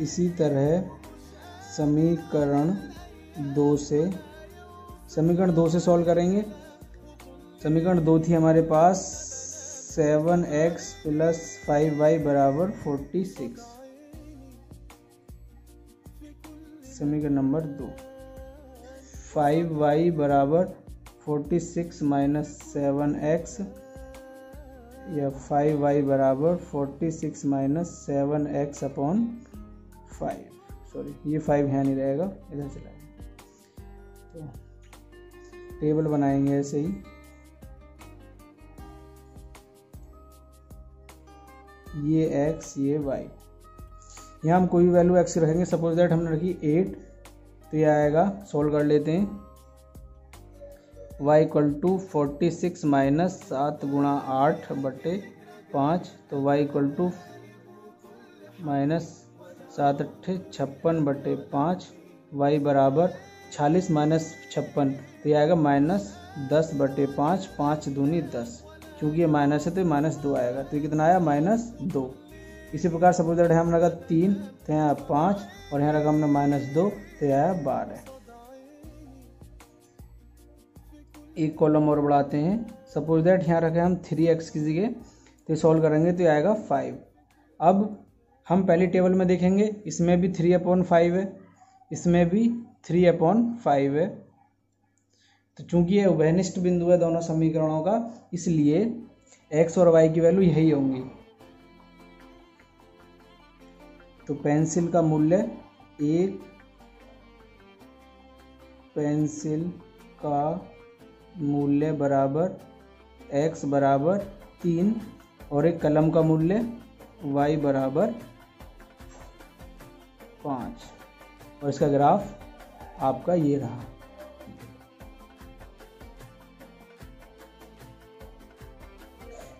इसी तरह समीकरण 2 से सॉल्व करेंगे। समीकरण 2 थी हमारे पास 7x + 5y = 46। समीकरण नंबर 2 5y = 46 - 7x या 5y = 46 - 7x/5। सॉरी, ये 5 यहाँ नहीं रहेगा, इधर चला जाएगा। तो टेबल बनाएंगे ऐसे ही। ये x, ये y। यहाँ हम कोई भी वैल्यू x रखेंगे। सपोज दैट हमने रखी 8, तो ये आएगा, सॉल्व कर लेते हैं। y = 46 - 7 × 8/5, तो y = -7 × 8 = 56/5। y = 46 - 56, तो ये आएगा -10/5, 5 दूनी 10। क्योंकि ये माइनस है तो -2 आएगा, तो ये कितना आया -2। इसी प्रकार सपोज दैट हम लगा 3, तो यहाँ 5, और यहाँ लगा हमने -2, तो यह आया 12। एक कॉलम और बढ़ाते हैं। सपोज दैट यहाँ रखे हम 3x की जगह, तो सॉल्व करेंगे तो आएगा 5। अब हम पहली टेबल में देखेंगे, इसमें भी 3/5 है, इसमें भी 3/5 है। तो चूंकि ये उभयनिष्ठ बिंदु है दोनों समीकरणों का, इसलिए x और y की वैल्यू यही होंगी। तो पेंसिल का मूल्य 1, पेंसिल का मूल्य बराबर x = 3, और एक कलम का मूल्य y = 5, और इसका ग्राफ आपका ये रहा।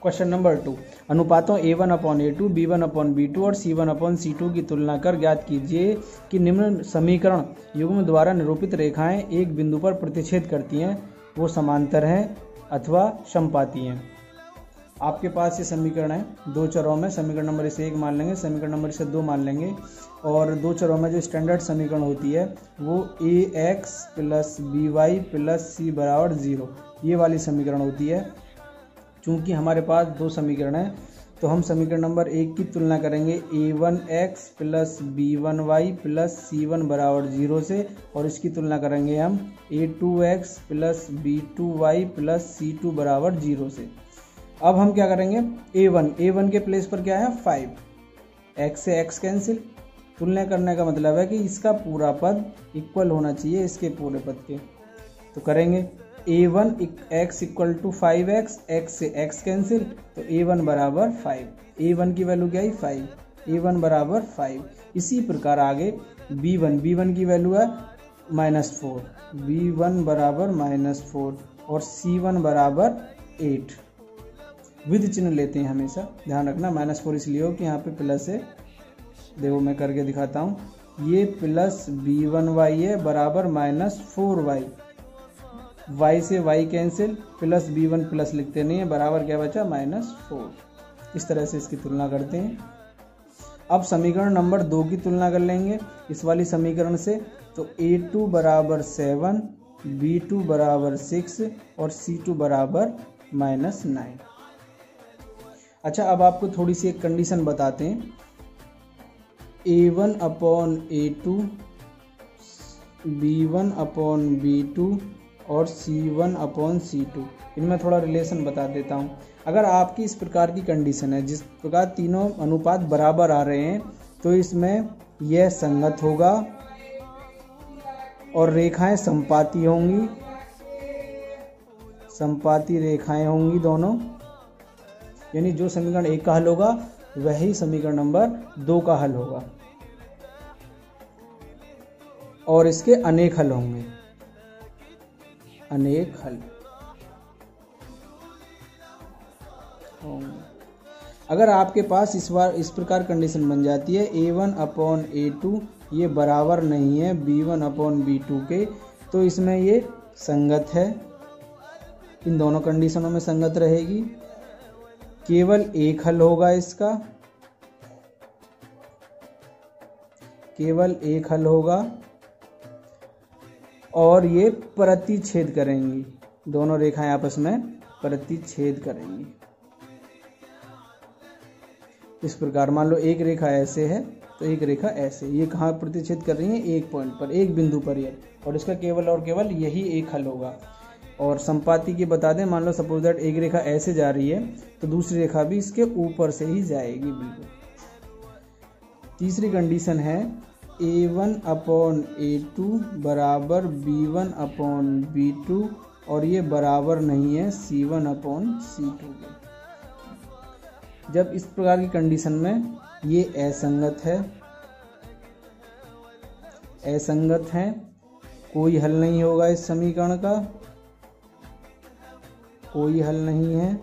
क्वेश्चन नंबर 2, अनुपातों A1/A2, B1/B2 और C1/C2 की तुलना कर ज्ञात कीजिए कि निम्न समीकरण युग्म द्वारा निरूपित रेखाएं एक बिंदु पर प्रतिच्छेद करती हैं, वो समांतर हैं अथवा समपाती हैं। आपके पास ये समीकरण है 2 चरों में। समीकरण नंबर इसे 1 मान लेंगे, समीकरण नंबर इसे 2 मान लेंगे। और 2 चरों में जो स्टैंडर्ड समीकरण होती है वो ax + by + c = 0, ये वाली समीकरण होती है। चूँकि हमारे पास 2 समीकरण हैं, तो हम समीकरण नंबर 1 की तुलना करेंगे a1x + b1y + c1 = 0 से, और इसकी तुलना करेंगे हम a2x + b2y + c2 = 0 से। अब हम क्या करेंगे, a1 के प्लेस पर क्या है 5, x से x कैंसिल। तुलना करने का मतलब है कि इसका पूरा पद इक्वल होना चाहिए इसके पूरे पद के। तो करेंगे a1 x = 5x, x से x कैंसिल, तो a1 = 5। a1 की वैल्यू क्या है 5, a1 = 5। इसी प्रकार आगे b1 की वैल्यू है -4, b1 = -4, और c1 = 8। विद चिन्ह लेते हैं हमेशा, ध्यान रखना। -4 इसलिए हो कि यहाँ पे प्लस है। देखो मैं करके दिखाता हूँ, ये प्लस b1y है बराबर -4y, y से y cancel, plus b1 plus लिखते नहीं है, बराबर क्या बचा -4। इस तरह से इसकी तुलना करते हैं। अब समीकरण नंबर 2 की तुलना कर लेंगे इस वाली समीकरण से। तो a2 = 7, b2 = 6 और c2 = -9। अच्छा, अब आपको थोड़ी सी एक कंडीशन बताते हैं। a1/a2, b1/b2 और c1/c2, इनमें थोड़ा रिलेशन बता देता हूँ। अगर आपकी इस प्रकार की कंडीशन है, जिस प्रकार तीनों अनुपात बराबर आ रहे हैं, तो इसमें यह संगत होगा और रेखाएं समपाती होंगी, समपाती रेखाएं होंगी दोनों। यानी जो समीकरण 1 का हल होगा वही समीकरण नंबर 2 का हल होगा, और इसके अनेक हल होंगे, अनेक हल होंगे। अगर आपके पास इस प्रकार कंडीशन बन जाती है a1/a2 ये बराबर नहीं है b1/b2 के, तो इसमें ये संगत है, इन दोनों कंडीशनों में संगत रहेगी। केवल एक हल होगा इसका, केवल एक हल होगा और ये प्रतिच्छेद करेंगी, दोनों रेखाएं आपस में प्रतिच्छेद करेंगी। इस प्रकार मान लो एक रेखा ऐसे है तो एक रेखा ऐसे, ये कहाँ प्रतिच्छेद कर रही है? एक पॉइंट पर, एक बिंदु पर ये, और इसका केवल और केवल यही एक हल होगा। और संपाती की बता दें, मान लो सपोज दैट एक रेखा ऐसे जा रही है तो दूसरी रेखा भी इसके ऊपर से ही जाएगी बिल्कुल। तीसरी कंडीशन है A1/A2 बराबर B1/B2 और ये बराबर नहीं है C1/C2 के। जब इस प्रकार की कंडीशन में ये असंगत है, कोई हल नहीं होगा इस समीकरण का, कोई हल नहीं है,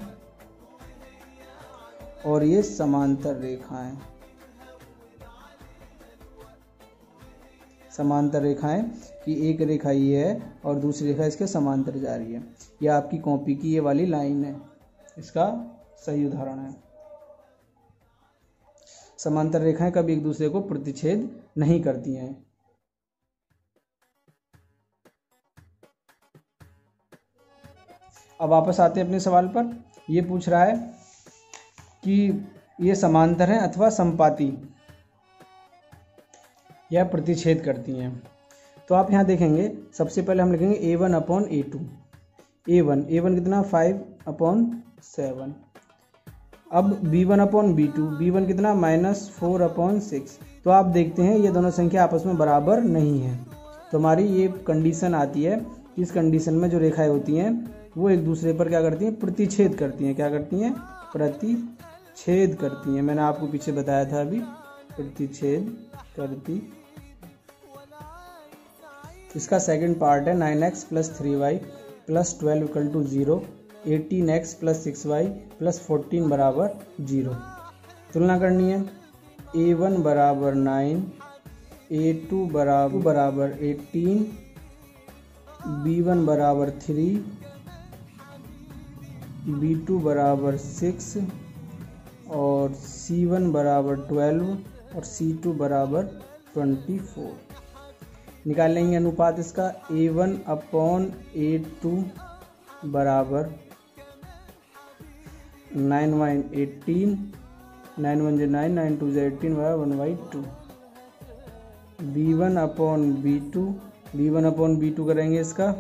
और ये समांतर रेखाएं कि एक रेखा ये है और दूसरी रेखा इसके समांतर जा रही है। यह आपकी कॉपी की ये वाली लाइन है, इसका सही उदाहरण है। समांतर रेखाएं कभी एक दूसरे को प्रतिच्छेद नहीं करती हैं। अब वापस आते हैं अपने सवाल पर। ये पूछ रहा है कि ये समांतर हैं अथवा संपाती या प्रतिच्छेद करती हैं। तो आप यहाँ देखेंगे, सबसे पहले हम लिखेंगे A1/A2। A1 कितना? 5/7। अब B1/B2, B1 कितना? -4/6। तो आप देखते हैं ये दोनों संख्या आपस में बराबर नहीं है। तो हमारी ये कंडीशन आती है, इस कंडीशन में जो रेखाएं होती हैं वो एक दूसरे पर क्या करती हैं? प्रतिच्छेद करती हैं। क्या करती हैं? प्रतिच्छेद करती हैं। मैंने आपको पीछे बताया था अभी, प्रतिच्छेद करती। इसका सेकंड पार्ट है 9x + 3y + 12 = 0, 18x + 6y + 14 = 0। तुलना करनी है। A1 = 9, A2 = 18, B1 = 3, B2 = 6 और C1 = 12 और C2 = 24। निकाल लेंगे अनुपात इसका। A1/A2 बराबर 9/18, 9 × 9, 9 × 18 बराबर 1/2। B1/B2 करेंगे इसका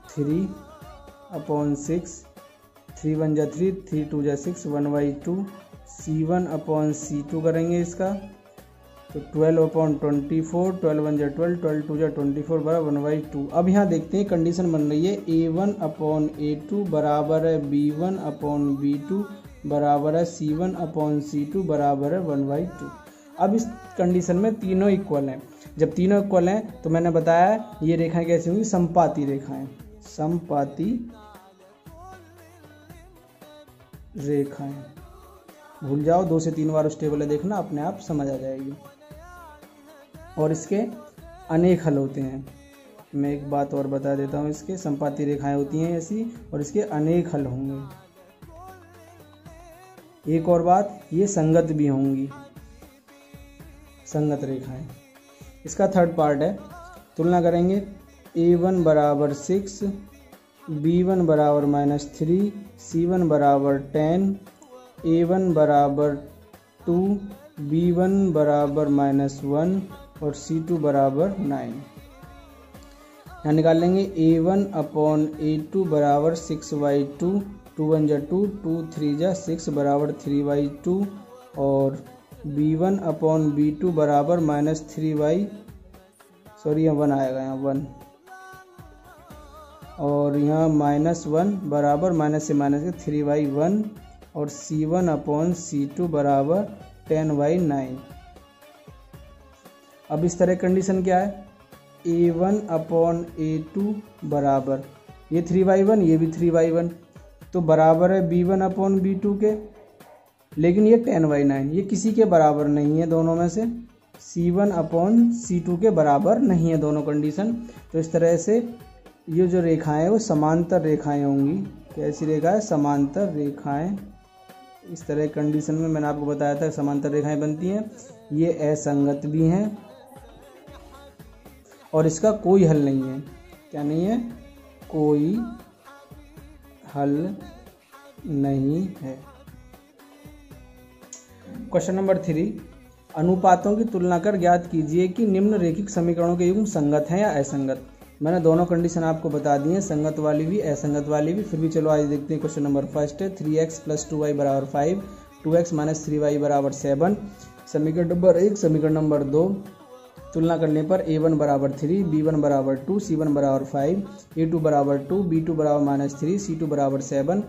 3/6, 3 × 1 3, 3 × 2 6, 1/2। C1/C2 करेंगे इसका तो 12/24, 12 × 12, 12 × 2 24 बराबर 1/2। अब यहाँ देखते हैं कंडीशन बन रही है A1/A2 बराबर है B1/B2 बराबर है C1/C2 बराबर है 1/2। अब इस कंडीशन में तीनों इक्वल हैं। जब तीनों इक्वल हैं तो मैंने बताया ये रेखाएं कैसी होंगी? समपाती रेखाएं। समपाती रेखाएं भूल जाओ, 2 से 3 बार उस टेबल में देखना, अपने आप समझ आ जाएगी। और इसके अनेक हल होते हैं। मैं एक बात और बता देता हूँ, इसके समपाती रेखाएं होती हैं ऐसी और इसके अनेक हल होंगे। एक और बात, ये संगत भी होंगी, संगत रेखाएं। इसका थर्ड पार्ट है, तुलना करेंगे। A1 = 6, B1 = -3, C1 = 10, A1 = 2, B1 = -1 और C2 = 9। यहाँ निकाल लेंगे। A1/A2 बराबर 6/2, 2 × 2, 2 3 × 6 बराबर 3/2 और B1/B2 बराबर -3/, सॉरी यहाँ 1 आएगा, यहाँ 1 और यहाँ -1 बराबर माइनस से माइनस के 3/1 और C1/C2 बराबर 10/9। अब इस तरह कंडीशन क्या है? A1/A2 बराबर ये 3/1, ये भी 3/1, तो बराबर है B1/B2 के, लेकिन ये 10/9, ये किसी के बराबर नहीं है दोनों में से। C1/C2 के बराबर नहीं है दोनों कंडीशन। तो इस तरह से ये जो रेखाएं वो समांतर रेखाएं होंगी। कैसी रेखा है? समांतर रेखाएं इस तरह की कंडीशन में मैंने आपको बताया था समांतर रेखाएं बनती हैं, ये असंगत भी हैं और इसका कोई हल नहीं है। क्या नहीं है? कोई हल नहीं है। क्वेश्चन नंबर 3, अनुपातों की तुलना कर ज्ञात कीजिए कि निम्नलिखित समीकरणों के युग्म संगत हैं या असंगत। मैंने दोनों कंडीशन आपको बता दी हैं, संगत वाली भी असंगत वाली भी। फिर भी चलो आज देखते हैं। क्वेश्चन नंबर 1 है 3x + 2y = 5, 2x - 3y = 7। समीकरण नंबर 1। समीकरण नंबर 2, तुलना करने पर a1 = 3, b1 = 2, c1 = 5, a2 = 2, b2 = -3, c2 = 7।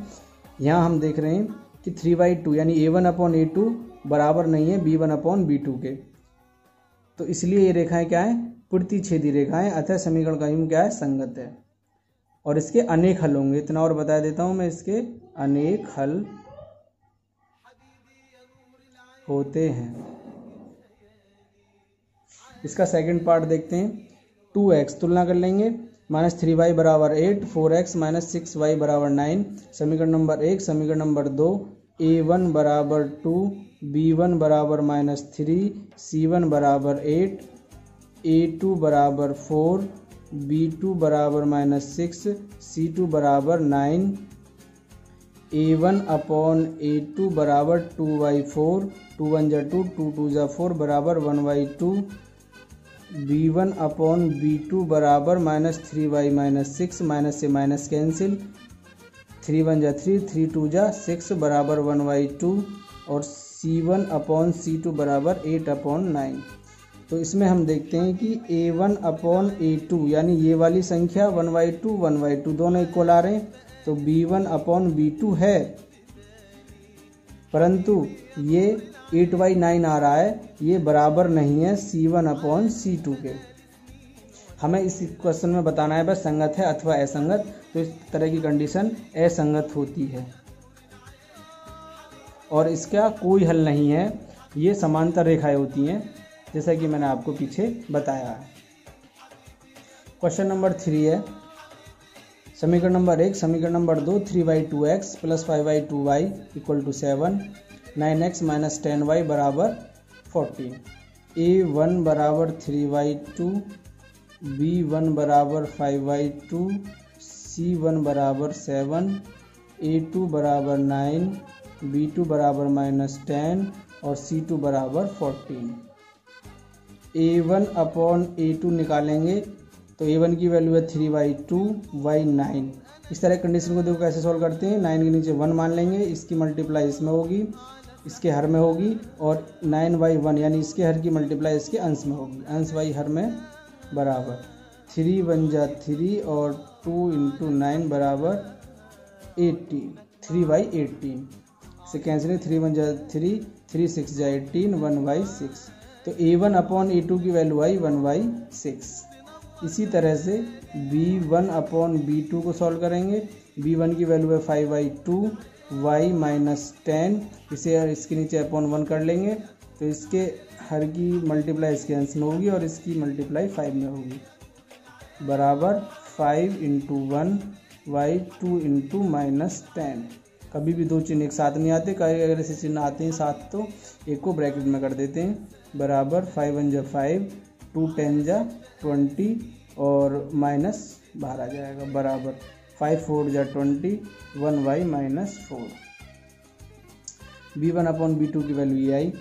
यहाँ हम देख रहे हैं कि 3/2 यानी a1/a2 बराबर नहीं है b1/b2 के, तो इसलिए ये रेखाएं क्या हैं? प्रतिच्छेदी रेखाएं, अतः समीकरण का युग्म क्या है? संगत है। और इसके अनेक हल होंगे, इतना और बता देता हूं मैं, इसके अनेक हल होते हैं। इसका सेकंड पार्ट देखते हैं। 2x तुलना कर लेंगे, -3y = 8, 4x - 6y = 9। समीकरण नंबर 1। समीकरण number 2, a1 = 2, b1 = -3, c1 = 8, a2 = 4, b2 = -6, c2 = 9, a1/a2 = 2/4, 2 1 = 2, 2 2 = 4 = 1/2, b1/b2 = -3y - 6, minus से माइनस कैंसिल, 3 1 = 3, 3 2 = 6 = 1/2 और c1/c2 = 8/9। तो इसमें हम देखते हैं कि a1/a2 यानी ये वाली संख्या 1/2 1/2 दोनों इक्वल आ रहे हैं, तो b1/b2 है, परंतु ये 8/9 आ रहा है, ये बराबर नहीं है c1/c2 के। हमें इस क्वेश्चन में बताना है बस संगत है अथवा असंगत, तो इस तरह की कंडीशन असंगत होती है और इसका कोई हल नहीं है। ये समांतर रेखाएं होती हैं, जैसा कि मैंने आपको पीछे बताया है। क्वेश्चन नंबर 3 है। समीकरण नंबर 1। समीकरण number 2, 3y2x + 5y2y = 7, 9x - 10y = 14। a1 = 3y2, b1 = 5y2, c1 = 7, a2 = 9, b2 = -10 और c2 = 14। a1/a2 निकालेंगे तो a1 की वैल्यू है 3/2, y 9। इस तरह कंडीशन को देखो कैसे सॉल्व करते हैं। 9 के नीचे 1 मान लेंगे, इसकी मल्टीप्लाई इसमें होगी, इसके हर में होगी, और 9/1 यानी इसके हर की मल्टीप्लाई इसके अंश में होगी, अंश y हर में बराबर 3 1 = 3 और 2 × 9 = 18, 3/18 से कैंसिल, 3 1 = 3, 3 6 = 18, 1/6। तो a1/a2 की वैल्यू आई 1/6। इसी तरह से b1/b2 को सॉल्व करेंगे। b1 की वैल्यू है 5/2, y -10, इसे इसके नीचे /1 कर लेंगे, तो इसके हर की मल्टीप्लाई इसके अंश में होगी और इसकी मल्टीप्लाई 5 में होगी, बराबर 5 × 1 y 2 × -10। कभी भी दो चिन्ह एक साथ नहीं आते, कभी अगर ऐसे चिन्ह आते हैं साथ तो एक को ब्रैकेट में कर देते हैं, बराबर 5 1 = 5, 2 10 = 20 और माइनस बाहर आ जाएगा, बराबर 5 4 = 20, 1y -4। b1/b2 की वैल्यू ये आई।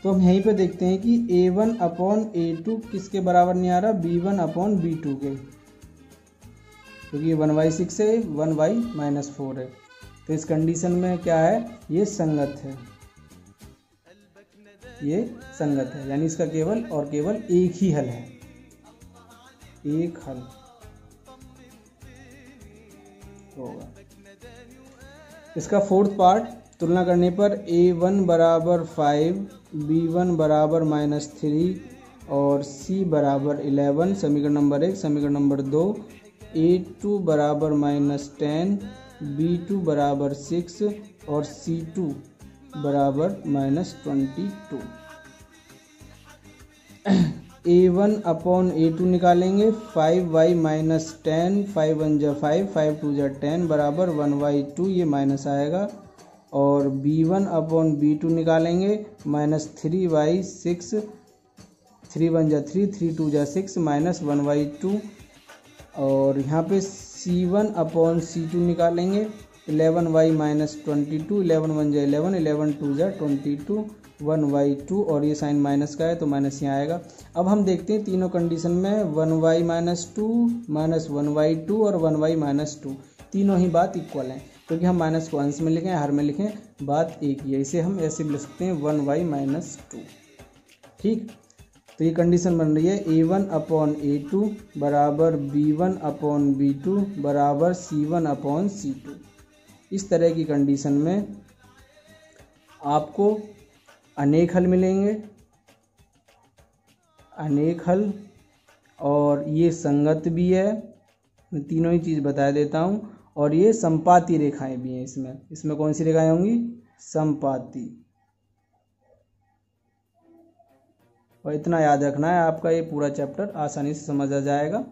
तो हम यहीं पे देखते हैं कि a1/a2 किसके बराबर नहीं आ रहा? b1/b2 के, क्योंकि ये 1/6 है, 1y -4 है। तो इस कंडीशन में क्या है? ये संगत है, ये संगत है, यानी इसका केवल और केवल एक ही हल है, एक हल होगा। इसका फोर्थ पार्ट, तुलना करने पर a1 = 5, b1 = -3 और c = 11। समीकरण नंबर 1। समीकरण नंबर 2, a2 = -10, b2 = 6 और c2 = -22। a1/a2 निकालेंगे, 5y -10, 5 1 = 5, 5 2 = 10 बराबर 1/2, ये माइनस आएगा, और b1/b2 निकालेंगे -3/6, 3 1 जा 3, 3 2 जा 6 -1/2। और यहाँ पे c1/c2 निकालेंगे 11y -22, 11 1 जा 11, 11 2 जा 22, 1/2 और ये साइन माइनस का है तो माइनस यहाँ आएगा। अब हम देखते हैं तीनों कंडीशन में 1y -2 -1/2 और 1y -2 तीनों ही बात इक्वल हैं, क्योंकि हम माइनस को अंश में लिखें हर में लिखें बात एक ही है। इसे हम ऐसे भी लिख सकते हैं 1y -2। ठीक, तो ये कंडीशन बन रही है a1/a2 बराबर b1/b2 बराबर c1/c2। इस तरह की कंडीशन में आपको अनेक हल मिलेंगे, अनेक हल, और ये संगत भी है, मैं तीनों ही चीज़ बता देता हूँ। और ये संपाती रेखाएं भी हैं। इसमें कौन सी रेखाएं होंगी? संपाती। और इतना याद रखना है, आपका ये पूरा चैप्टर आसानी से समझ आ जाएगा।